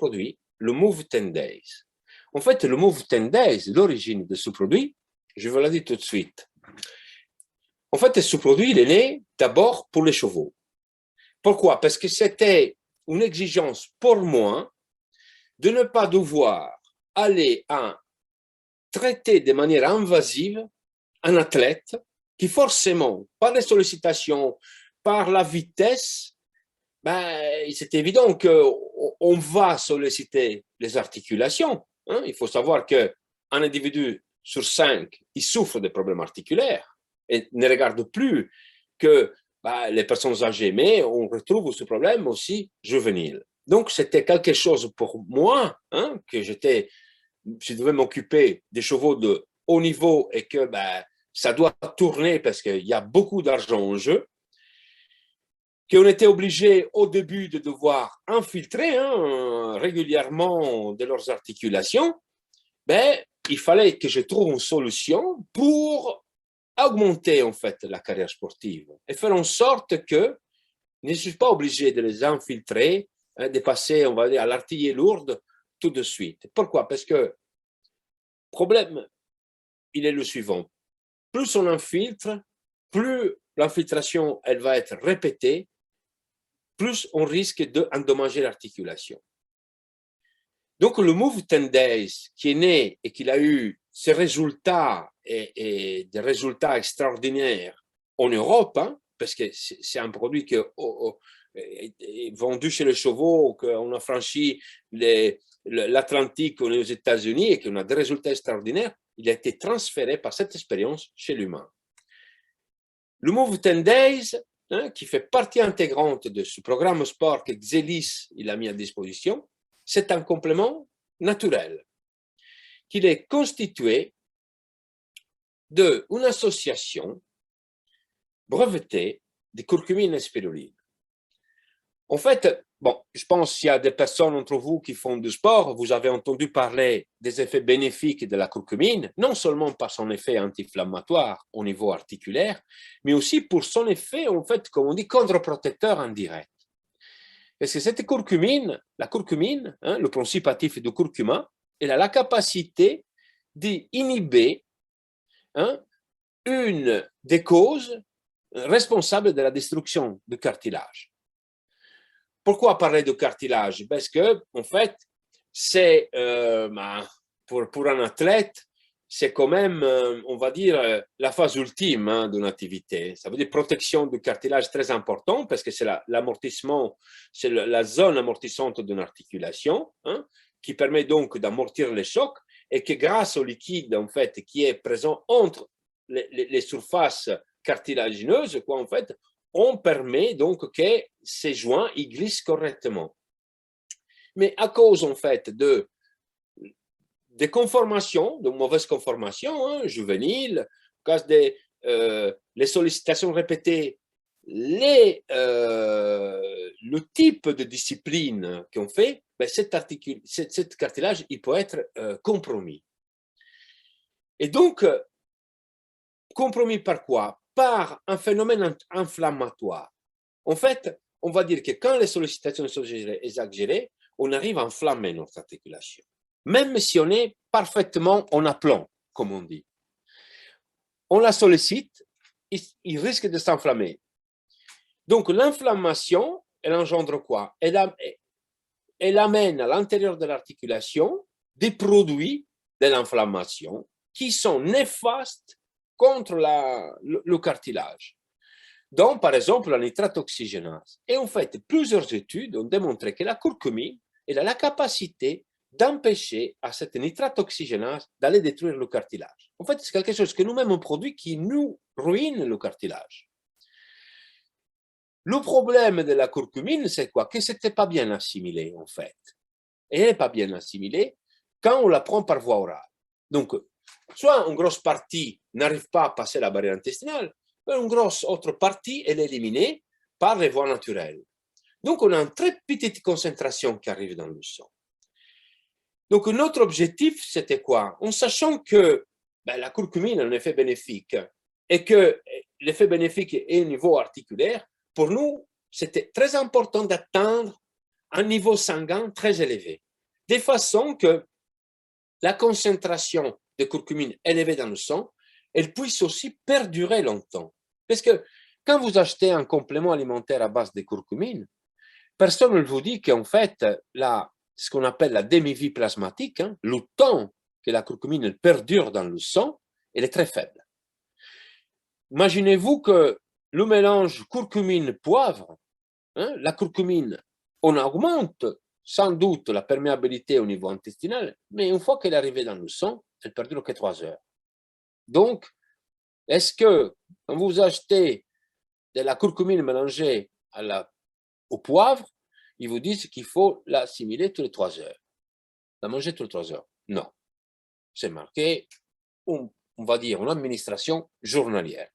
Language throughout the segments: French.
produit, le Move 10 Days. En fait, le Move 10 Days, l'origine de ce produit, je vous le dis tout de suite. En fait, ce produit, il est né d'abord pour les chevaux. Pourquoi? Parce que c'était une exigence pour moi de ne pas devoir aller à traiter de manière invasive un athlète qui forcément, par les sollicitations, par la vitesse, c'est évident qu'on va solliciter les articulations. Hein. Il faut savoir qu'un individu sur 5, il souffre de problèmes articulaires et ne regarde plus que les personnes âgées, mais on retrouve ce problème aussi juvénile. Donc, c'était quelque chose pour moi, hein, que je devais m'occuper des chevaux de haut niveau et que ça doit tourner parce qu'il y a beaucoup d'argent en jeu, qu'on était obligé au début de devoir infiltrer régulièrement de leurs articulations, il fallait que je trouve une solution pour augmenter en fait la carrière sportive et faire en sorte que je ne suis pas obligé de les infiltrer, de passer, on va dire, à l'artillerie lourde tout de suite. Pourquoi? Parce que le problème, il est le suivant. Plus on infiltre, plus l'infiltration, elle va être répétée, plus on risque d'endommager l'articulation. Donc, le Move 10 Days, qui est né et qui a eu ses résultats et des résultats extraordinaires en Europe, hein, parce que c'est un produit qui est vendu chez les chevaux, qu'on a franchi l'Atlantique aux États-Unis et qu'on a des résultats extraordinaires, il a été transféré par cette expérience chez l'humain. Le Move 10 Days, hein, qui fait partie intégrante de ce programme sport que Xelis il a mis à disposition, c'est un complément naturel, qu'il est constitué d'une association brevetée de curcumine et spiruline. En fait, bon, je pense qu'il y a des personnes entre vous qui font du sport, vous avez entendu parler des effets bénéfiques de la curcumine, non seulement par son effet anti-inflammatoire au niveau articulaire, mais aussi pour son effet, en fait, comme on dit, contre-protecteur indirect. Parce que cette curcumine, la curcumine, hein, le principe actif du curcuma, elle a la capacité d'inhiber une des causes responsables de la destruction du cartilage. Pourquoi parler de cartilage? Parce que, en fait, c'est pour un athlète, c'est quand même, on va dire, la phase ultime d'une activité. Ça veut dire protection du cartilage très important parce que c'est l'amortissement, c'est la zone amortissante d'une articulation qui permet donc d'amortir les chocs et que grâce au liquide, en fait, qui est présent entre les surfaces cartilagineuses, en fait, on permet donc que ces joints ils glissent correctement. Mais à cause, en fait, des conformations, de mauvaises conformations juvéniles, à cause les sollicitations répétées, le type de discipline qu'on fait, cet cartilage il peut être compromis. Et donc, compromis par quoi? Par un phénomène inflammatoire. En fait, on va dire que quand les sollicitations sont exagérées, on arrive à enflammer notre articulation. Même si on est parfaitement en aplomb, comme on dit. On la sollicite, il risque de s'enflammer. Donc, l'inflammation, elle engendre quoi? Elle amène à l'intérieur de l'articulation des produits de l'inflammation qui sont néfastes contre le cartilage. Donc, par exemple, la nitrate oxygénase. Et en fait, plusieurs études ont démontré que la curcumine elle a la capacité d'empêcher à cette nitrate oxygénase d'aller détruire le cartilage. En fait, c'est quelque chose que nous-mêmes on produit qui nous ruine le cartilage. Le problème de la curcumine, c'est quoi? Que ce n'était pas bien assimilé, en fait. Et elle n'est pas bien assimilée quand on la prend par voie orale. Donc, soit une grosse partie n'arrive pas à passer la barrière intestinale, mais une grosse autre partie, elle est éliminée par les voies naturelles. Donc, on a une très petite concentration qui arrive dans le sang. Donc, notre objectif, c'était quoi? En sachant que la curcumine a un effet bénéfique et que l'effet bénéfique est au niveau articulaire, pour nous, c'était très important d'atteindre un niveau sanguin très élevé. de façon que la concentration de curcumine élevée dans le sang, elle puisse aussi perdurer longtemps. Parce que quand vous achetez un complément alimentaire à base de curcumine, personne ne vous dit qu'en fait, ce qu'on appelle la demi-vie plasmatique, hein, le temps que la curcumine perdure dans le sang, elle est très faible. Imaginez-vous que le mélange curcumine-poivre, hein, la curcumine, on augmente sans doute la perméabilité au niveau intestinal, mais une fois qu'elle est arrivée dans le sang, elle perdure que 3 heures. Donc, est-ce que quand vous achetez de la curcumine mélangée au poivre, ils vous disent qu'il faut l'assimiler tous les 3 heures, la manger tous les 3 heures? Non. C'est marqué, on va dire, une administration journalière.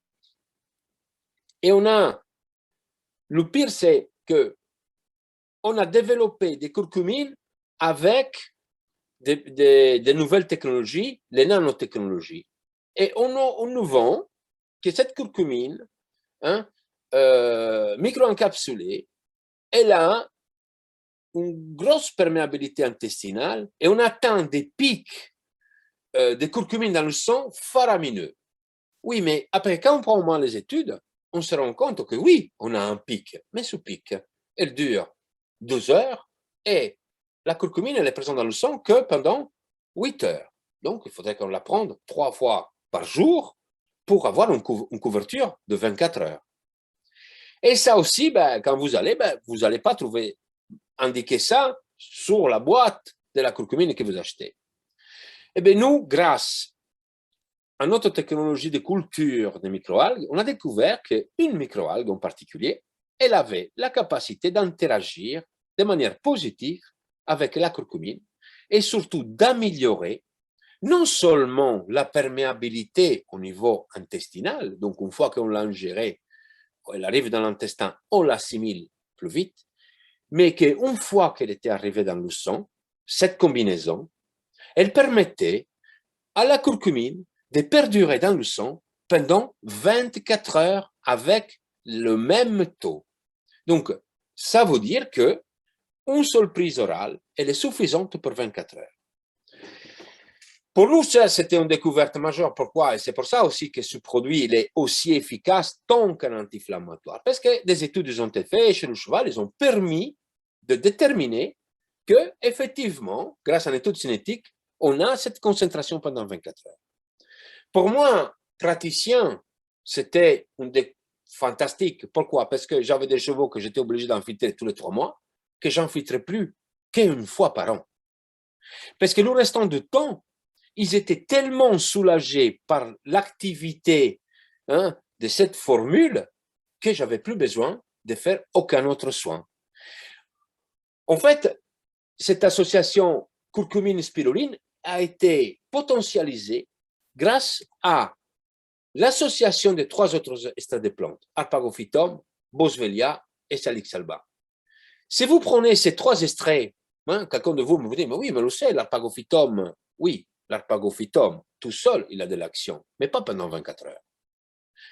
Et le pire, c'est que on a développé des curcumines avec des nouvelles technologies, les nanotechnologies. Et on nous vend que cette curcumine, hein, micro-encapsulée, elle a une grosse perméabilité intestinale et on atteint des pics de curcumine dans le sang faramineux. Oui, mais après, quand on prend au moins les études, on se rend compte que oui, on a un pic, mais ce pic, elle dure 2 heures et la curcumine, elle est présente dans le sang que pendant 8 heures. Donc, il faudrait qu'on la prenne 3 fois par jour pour avoir une couverture de 24 heures. Et ça aussi, quand vous allez, vous n'allez pas trouver indiqué ça sur la boîte de la curcumine que vous achetez. Eh bien, nous, grâce à notre technologie de culture des microalgues, on a découvert qu'une microalgue en particulier, elle avait la capacité d'interagir de manière positive avec la curcumine et surtout d'améliorer non seulement la perméabilité au niveau intestinal, donc une fois qu'on l'a ingérée, elle arrive dans l'intestin, on l'assimile plus vite, mais qu'une fois qu'elle était arrivée dans le sang, cette combinaison, elle permettait à la curcumine de perdurer dans le sang pendant 24 heures avec le même taux. Donc, ça veut dire qu'une seule prise orale, elle est suffisante pour 24 heures. Pour nous, ça, c'était une découverte majeure. Pourquoi? Et c'est pour ça aussi que ce produit il est aussi efficace tant qu'un anti-inflammatoire. Parce que des études ont été faites chez le cheval, ils ont permis de déterminer que, effectivement, grâce à une étude cinétique, on a cette concentration pendant 24 heures. Pour moi, praticien, c'était fantastique. Pourquoi? Parce que j'avais des chevaux que j'étais obligé d'infiltrer tous les 3 mois, que j'infiltrais plus qu'une fois par an. Parce que le restant du temps, ils étaient tellement soulagés par l'activité de cette formule que j'avais plus besoin de faire aucun autre soin. En fait, cette association curcumine-spiruline a été potentialisée grâce à l'association de 3 autres extraits de plantes, Arpagophytum, Boswellia et Salix alba. Si vous prenez ces 3 extraits, quelqu'un de vous me dit, mais oui, mais le sait, l'Arpagophytum, oui, l'Arpagophytum, tout seul, il a de l'action, mais pas pendant 24 heures.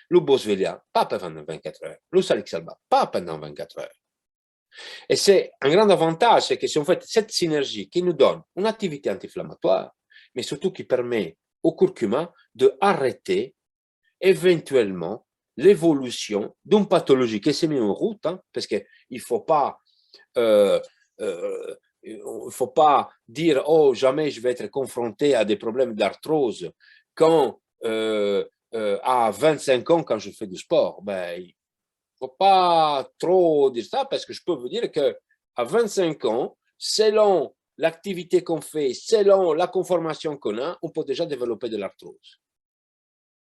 Le Boswellia, pas pendant 24 heures. Le Salix alba, pas pendant 24 heures. Et c'est un grand avantage, c'est que si on fait cette synergie qui nous donne une activité anti-inflammatoire, mais surtout qui permet au curcuma d'arrêter éventuellement l'évolution d'une pathologie qui s'est mise en route, parce qu'il ne faut pas dire oh jamais je vais être confronté à des problèmes d'arthrose quand à 25 ans quand je fais du sport. Il ne faut pas trop dire ça parce que je peux vous dire qu'à 25 ans, selon l'activité qu'on fait, selon la conformation qu'on a, on peut déjà développer de l'arthrose.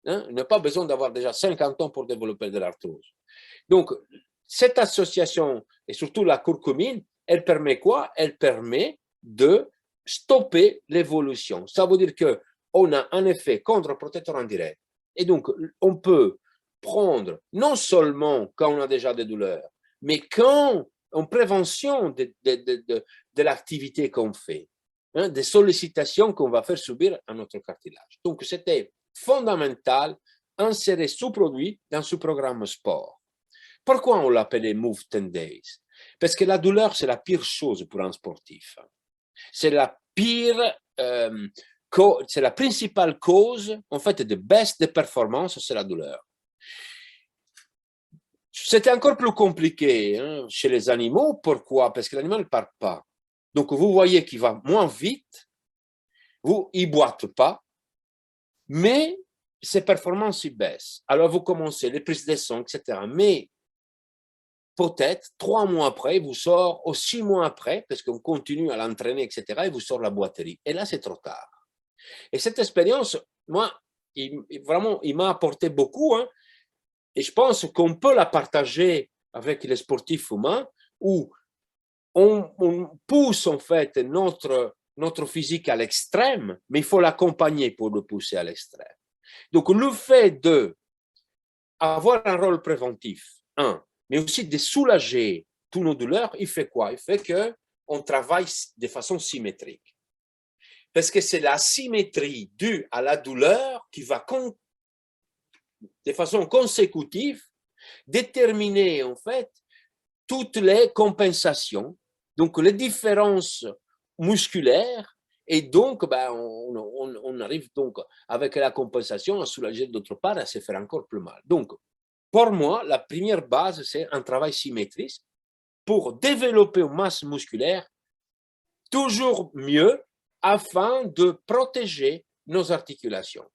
Il n'y a pas besoin d'avoir déjà 50 ans pour développer de l'arthrose. Donc, cette association, et surtout la curcumine, elle permet quoi? Elle permet de stopper l'évolution. Ça veut dire qu'on a un effet contre-protecteur indirect. Et donc, on peut prendre, non seulement quand on a déjà des douleurs, mais quand en prévention de l'activité qu'on fait, des sollicitations qu'on va faire subir à notre cartilage. Donc, c'était fondamental insérer ce produit dans ce programme sport. Pourquoi on l'appelait Move 10 Days? Parce que la douleur, c'est la pire chose pour un sportif. C'est la pire, c'est la principale cause, en fait, de baisse de performance, c'est la douleur. C'était encore plus compliqué hein, chez les animaux. Pourquoi? Parce que l'animal ne part pas. Donc, vous voyez qu'il va moins vite, il ne boite pas, mais ses performances y baissent. Alors, vous commencez, les prises de sang, etc. Mais peut-être 3 mois après, il vous sort, ou 6 mois après, parce qu'on continue à l'entraîner, etc., il vous sort la boiterie. Et là, c'est trop tard. Et cette expérience, moi, vraiment, il m'a apporté beaucoup. Hein, et je pense qu'on peut la partager avec les sportifs humains où on pousse en fait notre physique à l'extrême, mais il faut l'accompagner pour le pousser à l'extrême. Donc, le fait d'avoir un rôle préventif, mais aussi de soulager toutes nos douleurs, il fait quoi? Il fait qu'on travaille de façon symétrique. Parce que c'est la symétrie due à la douleur qui va, de façon consécutive, déterminer en fait toutes les compensations, donc les différences musculaires, et donc on arrive donc avec la compensation à soulager d'autre part, à se faire encore plus mal. Donc, pour moi, la première base, c'est un travail symétrique pour développer une masse musculaire toujours mieux afin de protéger nos articulations.